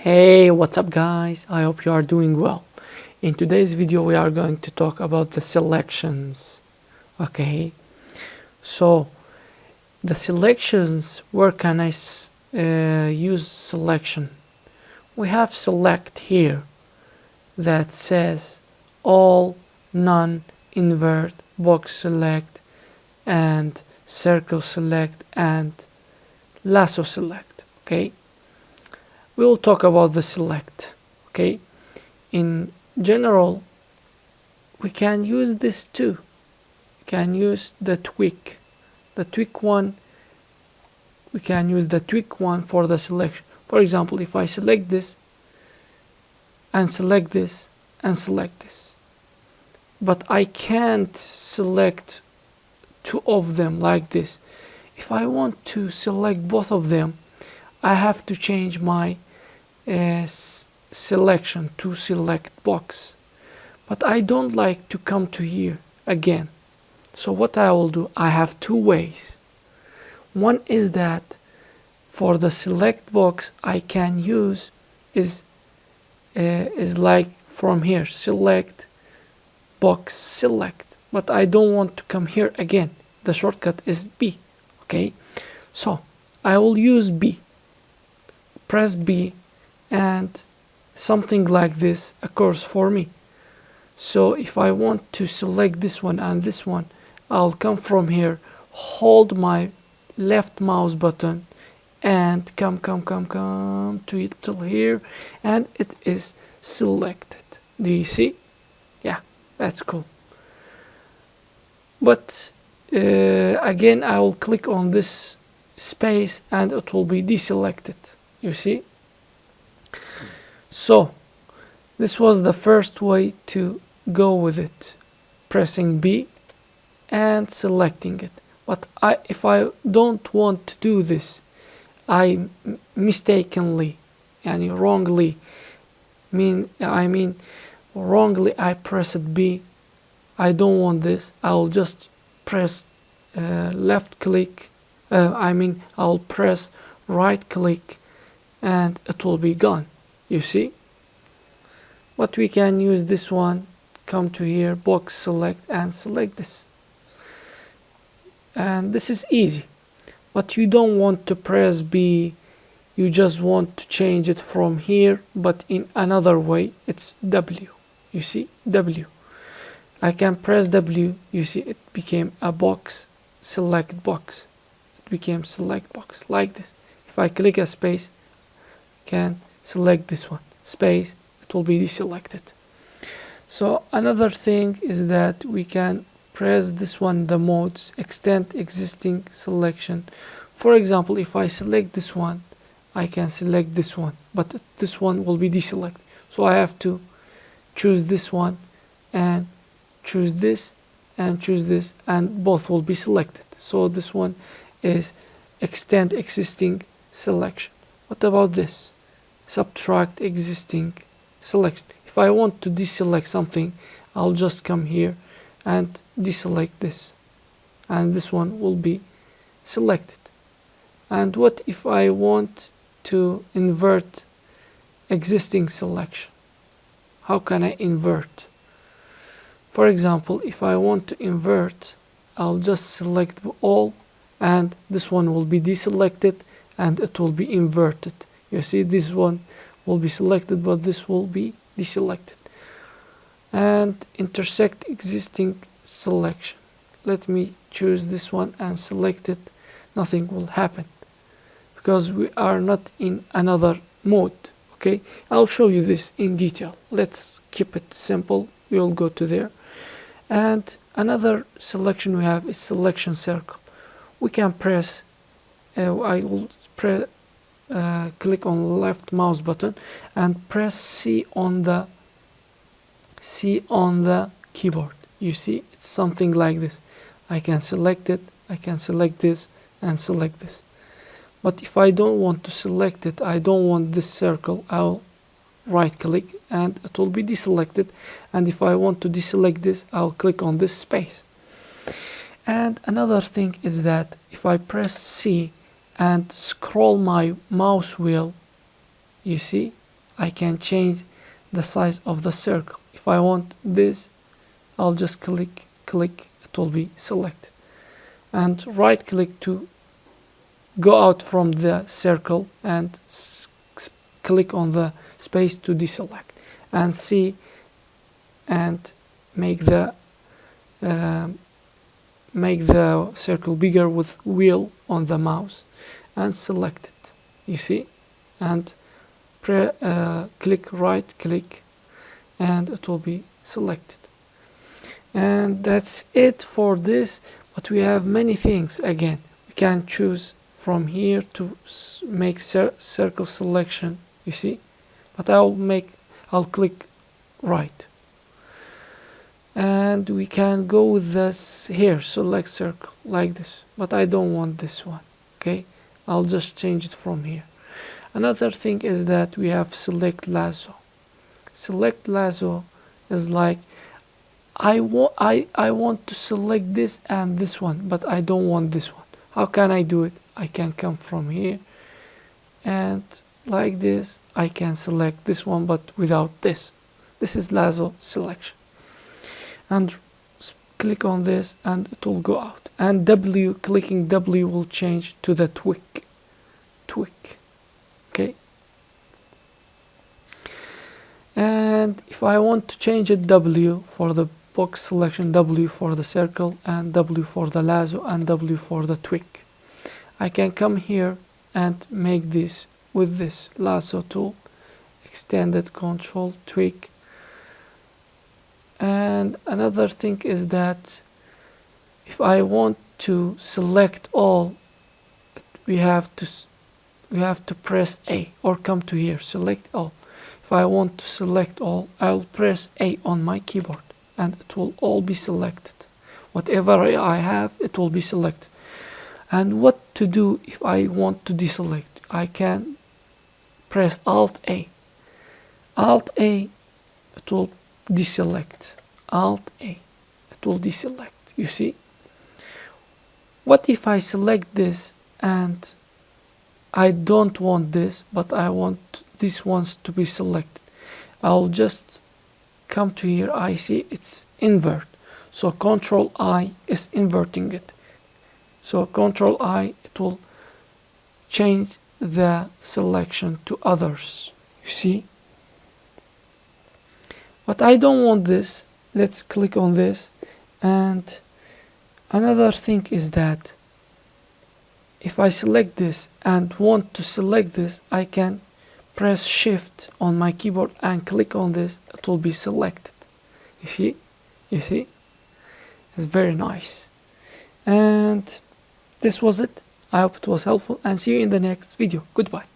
Hey, what's up guys? I hope you are doing well. In today's video we are going to talk about the selections. Okay, so the selections, where can I use selection? We have select here that says all, none, invert, box select, and circle select, and lasso select. Okay, we will talk about the select. Okay, in general we can use this too. We can use the tweak one. We can use the tweak one for the selection. For example, if I select this and select this and select this, but I can't select two of them like this. If I want to select both of them, I have to change my selection to select box, but I don't like to come to here again. So what I will do, I have two ways. One is that for the select box I can use is like from here, select box select, but I don't want to come here again. The shortcut is B. Okay, so I will use B, press B, and something like this occurs for me. So if I want to select this one and this one, I'll come from here, hold my left mouse button and come to it till here, and it is selected. Do you see? Yeah, that's cool. But again I will click on this space and it will be deselected. You see? So this was the first way to go with it, pressing B and selecting it. But if I don't want to do this, I mistakenly and wrongly I pressed B. I don't want this. I'll just press left click. I'll press right click and it will be gone. You see? But we can use this one, come to here, box select, and select this. And this is easy. But you don't want to press B, you just want to change it from here, but in another way. It's W. You see? W. I can press W, you see it became a box, select box. It became select box, like this. If I click a space, I can select this one, space, it will be deselected. So another thing is that we can press this one, the modes, extend existing selection. For example, if I select this one, I can select this one, but this one will be deselected. So I have to choose this one and choose this and choose this, and both will be selected. So this one is extend existing selection. What about this? Subtract existing selection. If I want to deselect something, I'll just come here and deselect this, and this one will be selected. And what if I want to invert existing selection? How can I invert? For example, if I want to invert, I'll just select all, and this one will be deselected and it will be inverted. You see, this one will be selected, but this will be deselected. And intersect existing selection. Let me choose this one and select it. Nothing will happen because we are not in another mode. Okay, I'll show you this in detail. Let's keep it simple. We'll go to there. And another selection we have is selection circle. We can press I will click on left mouse button and press C on the keyboard. You see, it's something like this. I can select it, I can select this and select this. But if I don't want to select it, I don't want this circle, I'll right click and it will be deselected. And if I want to deselect this, I'll click on this space. And another thing is that if I press C and scroll my mouse wheel, you see, I can change the size of the circle. If I want this, I'll just click, it will be selected. And right click to go out from the circle, and click on the space to deselect, and see and make the circle bigger with wheel on the mouse and select it, you see, and click, right click, and it will be selected. And that's it for this. But we have many things. Again, we can choose from here to make circle selection, you see, but I'll click right, and we can go with this here, select circle like this, but I don't want this one. Okay, I'll just change it from here. Another thing is that we have select lasso. Select lasso is like I want to select this and this one, but I don't want this one. How can I do it? I can come from here, and like this I can select this one but without this. This is lasso selection. And click on this and it will go out. And W, clicking W will change to the tweak. Okay. And if I want to change it, W for the box selection, W for the circle, and W for the lasso, and W for the tweak. I can come here and make this with this lasso tool, extended control, tweak. And another thing is that if I want to select all, we have to press A, or come to here, select all. If I want to select all, I'll press A on my keyboard and it will all be selected. Whatever I have, it will be selected. And what to do if I want to deselect? I can press Alt A. Alt A, it will deselect. Alt A, it will deselect. You see? What if I select this and I don't want this, but I want these ones to be selected? I'll just come to here. I see it's invert, so Control I is inverting it. So Control I, it will change the selection to others, you see. But I don't want this. Let's click on this. And another thing is that if I select this and want to select this, I can press Shift on my keyboard and click on this. It will be selected. You see, it's very nice. And this was it. I hope it was helpful, and see you in the next video. Goodbye.